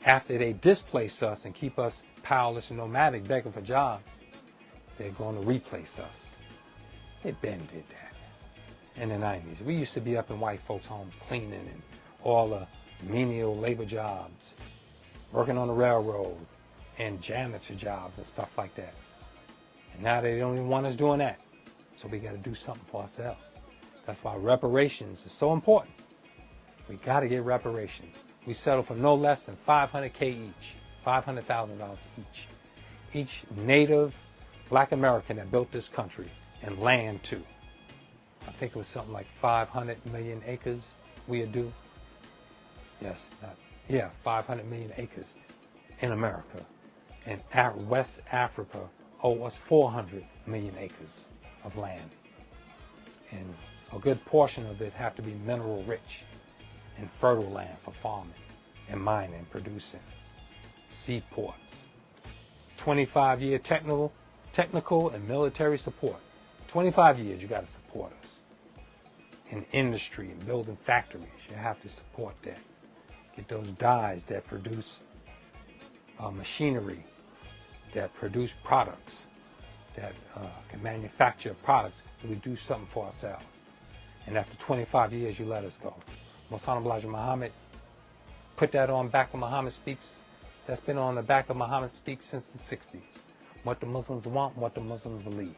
After they displace us and keep us powerless and nomadic, begging for jobs, they're going to replace us. They been did that in the 90s. We used to be up in white folks' homes cleaning and all the menial labor jobs, working on the railroad and janitor jobs and stuff like that. And now they don't even want us doing that. So we got to do something for ourselves. That's why reparations is so important. We got to get reparations. We settle for no less than $500K each, $500,000 each. Each native black American that built this country, and land too. I think it was something like 500 million acres we would do. Yes, 500 million acres in America. And West Africa owe us 400 million acres of land. And a good portion of it have to be mineral rich and fertile land for farming and mining, producing. Seaports. 25-year technical and military support. 25 years you got to support us. In industry and building factories, you have to support that. Get those dyes that produce machinery, that produce products, that can manufacture products, that we do something for ourselves. And after 25 years, you let us go. Most Honorable Elijah Muhammad put that on back of Muhammad Speaks. That's been on the back of Muhammad Speaks since the 60s. What the Muslims want, what the Muslims believe.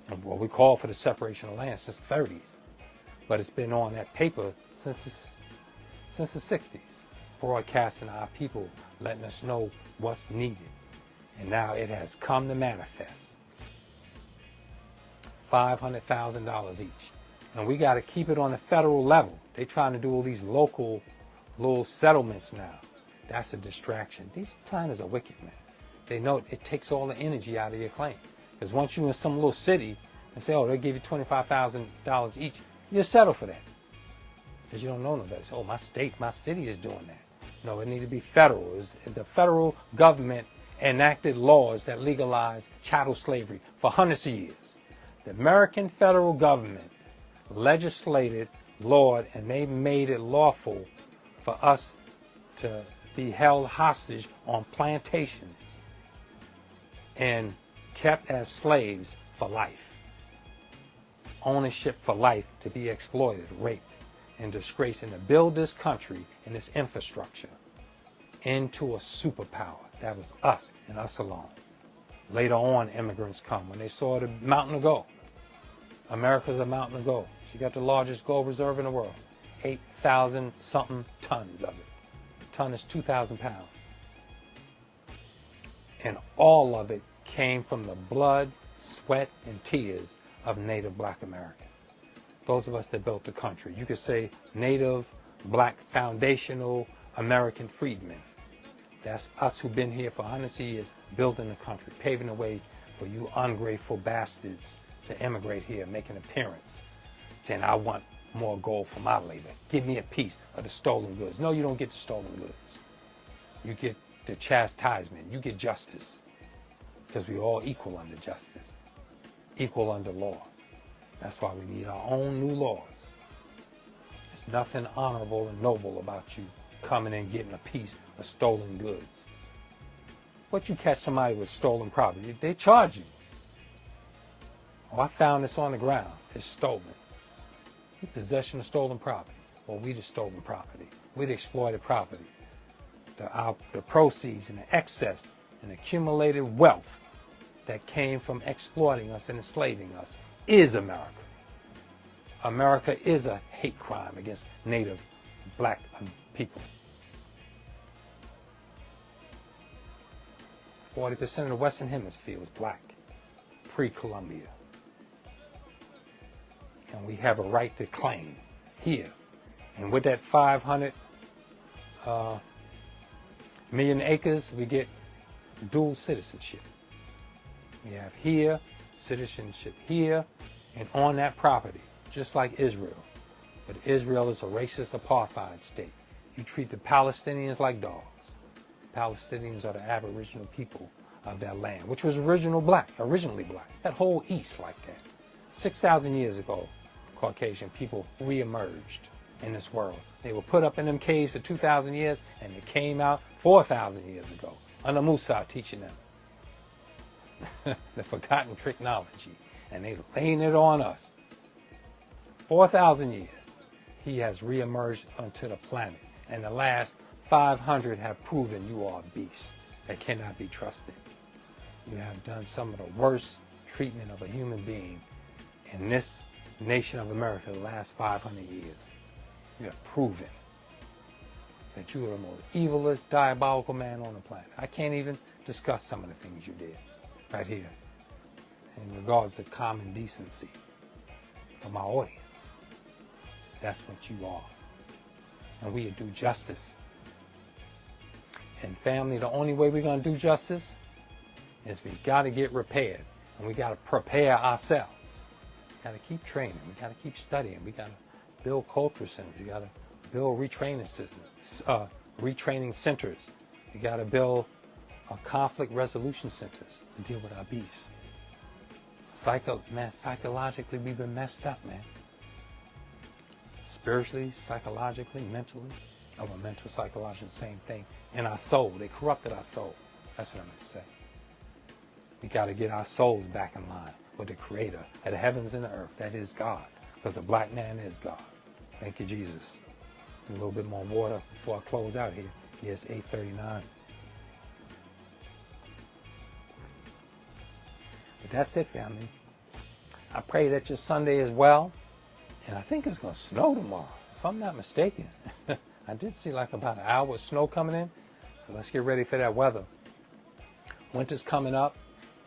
And what we call for the separation of land since the 30s. But it's been on that paper since the 60s. Broadcasting our people, letting us know what's needed. And now it has come to manifest. $500,000 each. And we got to keep it on the federal level. They're trying to do all these local little settlements now. That's a distraction. These planners are wicked, man. They know it takes all the energy out of your claim. Because once you're in some little city and say, oh, they'll give you $25,000 each, you settle for that. Because you don't know no better. So, oh, my state, my city is doing that. No, it needs to be federal. The federal government enacted laws that legalize chattel slavery for hundreds of years. The American federal government legislated, lawed, and they made it lawful for us to be held hostage on plantations and kept as slaves for life. Ownership for life, to be exploited, raped, and disgraced, and to build this country and this infrastructure into a superpower. That was us and us alone. Later on, immigrants come when they saw the mountain of gold. America's a mountain of gold. She got the largest gold reserve in the world, 8,000 something tons of it. A ton is 2,000 pounds. And all of it came from the blood, sweat, and tears of Native Black Americans. Those of us that built the country. You could say Native Black foundational American freedmen. That's us who've been here for hundreds of years, building the country, paving the way for you ungrateful bastards to immigrate here, make an appearance, saying, I want more gold for my labor. Give me a piece of the stolen goods. No, you don't get the stolen goods. You get the chastisement. You get justice. Because we're all equal under justice, equal under law. That's why we need our own new laws. There's nothing honorable and noble about you coming and getting a piece of stolen goods. What you catch somebody with stolen property, they charge you. Oh, I found this on the ground. It's stolen. You possession of stolen property. Well, we the stolen property. We the exploited property. The proceeds and the excess and accumulated wealth that came from exploiting us and enslaving us is America. America is a hate crime against Native Black people. 40% of the Western Hemisphere was black, pre-Columbia. And we have a right to claim here And with that 500 million acres, we get dual citizenship. We have here, citizenship here, and on that property, just like Israel. But Israel is a racist apartheid state. You treat the Palestinians like dogs. The Palestinians are the Aboriginal people of that land, which was originally black. That whole East like that. 6,000 years ago, Caucasian people re-emerged in this world. They were put up in them caves for 2,000 years, and they came out 4,000 years ago under Musa teaching them the forgotten technology, and they laying it on us. 4,000 years, he has re-emerged onto the planet, and the last 500 have proven you are a beast that cannot be trusted. You have done some of the worst treatment of a human being in this nation of America the last 500 years. You have proven that you are the most evilest, diabolical man on the planet. I can't even discuss some of the things you did right here in regards to common decency for my audience. That's what you are. And we do justice. And family, the only way we're going to do justice is we got to get repaired. And we got to prepare ourselves. We got to keep training. We got to keep studying. We got to build culture centers. We got to build retraining centers. We got to build conflict resolution centers to deal with our beefs. Psychologically, we've been messed up, man. Spiritually, psychologically, mentally. Mental, psychological, same thing. In our soul, they corrupted our soul. That's what I meant to say. We got to get our souls back in line with the Creator of the heavens and the earth. That is God, because the black man is God. Thank you, Jesus. A little bit more water before I close out here. Yes, 8:39. But that's it, family. I pray that your Sunday is well. And I think it's going to snow tomorrow, if I'm not mistaken. I did see like about an hour of snow coming in. So let's get ready for that weather. Winter's coming up.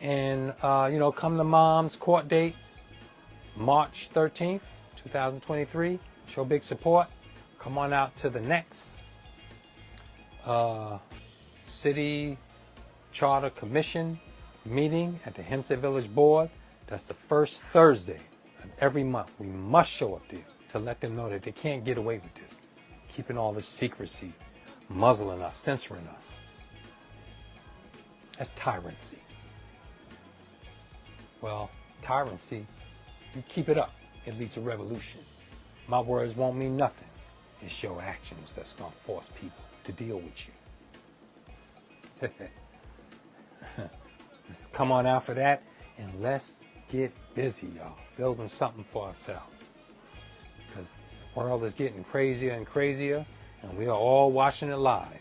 And, come to Mom's court date, March 13th, 2023. Show big support. Come on out to the next City Charter Commission meeting at the Hempstead Village Board. That's the first Thursday of every month. We must show up there to let them know that they can't get away with this. Keeping all this secrecy, muzzling us, censoring us. That's tyranny. Well, tyranny, you keep it up, it leads to revolution. My words won't mean nothing. It's your actions that's going to force people to deal with you. Let's come on out for that, and let's get busy, y'all, building something for ourselves. Because the world is getting crazier and crazier, and we are all watching it live.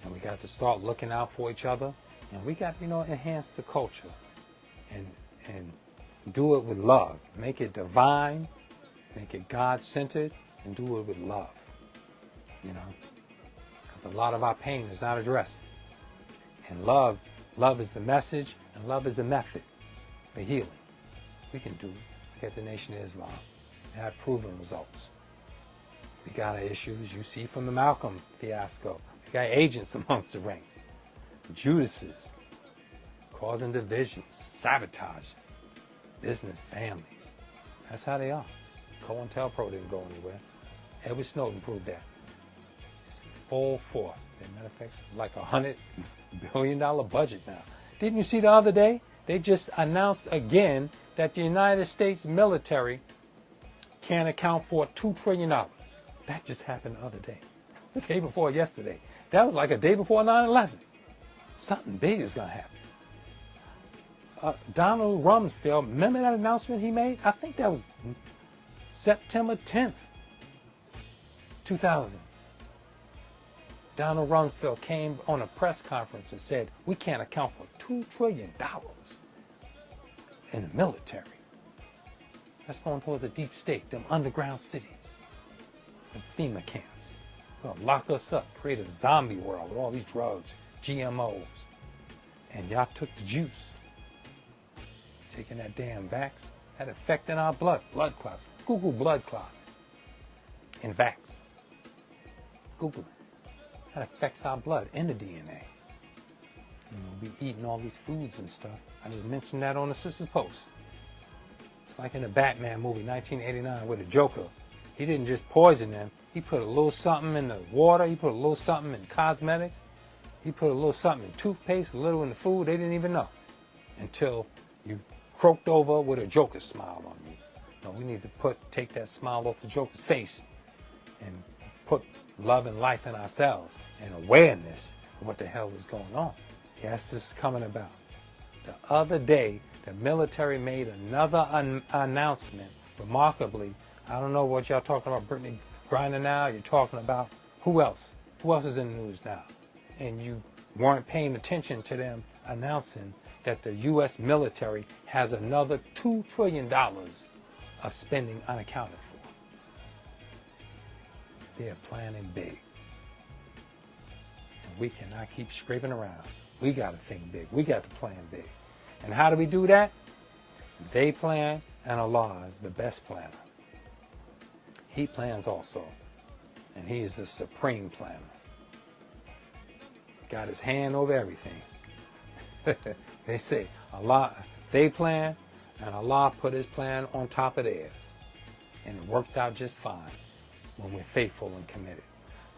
And we got to start looking out for each other, and we got, enhance the culture and do it with love. Make it divine, make it God-centered, and do it with love. Because a lot of our pain is not addressed. And love is the message, and love is the method for healing. We can do it. Look at the Nation of Islam. They have proven results. We got our issues you see from the Malcolm fiasco. We got agents amongst the ranks. Judases causing divisions, sabotage, business, families. That's how they are. COINTELPRO didn't go anywhere. Edward Snowden proved that. It's in full force. As a matter of fact, like $100 billion budget now. Didn't you see the other day? They just announced again that the United States military can account for $2 trillion. That just happened the other day. The day before yesterday. That was like a day before 9/11. Something big is going to happen. Donald Rumsfeld, remember that announcement he made? I think that was September 10th, 2000. Donald Rumsfeld came on a press conference and said, we can't account for $2 trillion in the military. That's going towards the deep state, them underground cities, them FEMA camps. They're going to lock us up, create a zombie world with all these drugs, GMOs. And y'all took the juice. Taking that damn vax, had effect in our blood clots. Google blood clots in vax. Google it. That affects our blood and the DNA. You know, we eating all these foods and stuff. I just mentioned that on the Sister's Post. It's like in the Batman movie, 1989, with the Joker. He didn't just poison them. He put a little something in the water. He put a little something in cosmetics. He put a little something in toothpaste, a little in the food. They didn't even know until you croaked over with a Joker smile on you. No, we need to take that smile off the Joker's face and put love and life in ourselves and awareness of what the hell is going on. Yes, this is coming about. The other day, the military made another announcement. Remarkably, I don't know what y'all talking about, Brittany Griner now. You're talking about who else? Who else is in the news now? And you weren't paying attention to them announcing that the U.S. military has another $2 trillion of spending unaccounted for. They're planning big. And we cannot keep scraping around. We got to think big. We got to plan big. And how do we do that? They plan, and Allah is the best planner. He plans also, and He is the supreme planner. Got His hand over everything. They say Allah, they plan, and Allah put His plan on top of theirs. And it works out just fine when we're faithful and committed.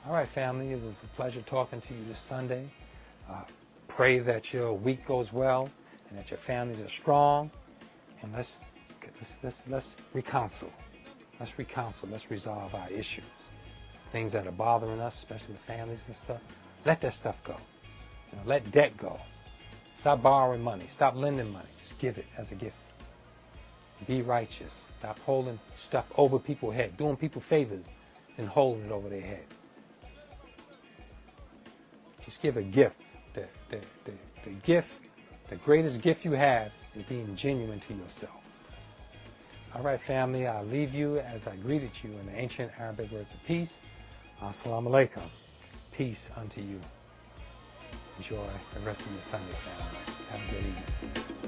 All right, family, it was a pleasure talking to you this Sunday. Pray that your week goes well and that your families are strong. And let's recounsel. Let's recounsel. Let's resolve our issues. Things that are bothering us, especially with families and stuff. Let that stuff go. You know, let debt go. Stop borrowing money. Stop lending money. Just give it as a gift. Be righteous. Stop holding stuff over people's head. Doing people favors and holding it over their head. Just give a gift. The gift, the greatest gift you have is being genuine to yourself. All right, family, I'll leave you as I greeted you in the ancient Arabic words of peace. Assalamu alaikum. Peace unto you. Enjoy the rest of your Sunday, family. Have a good evening.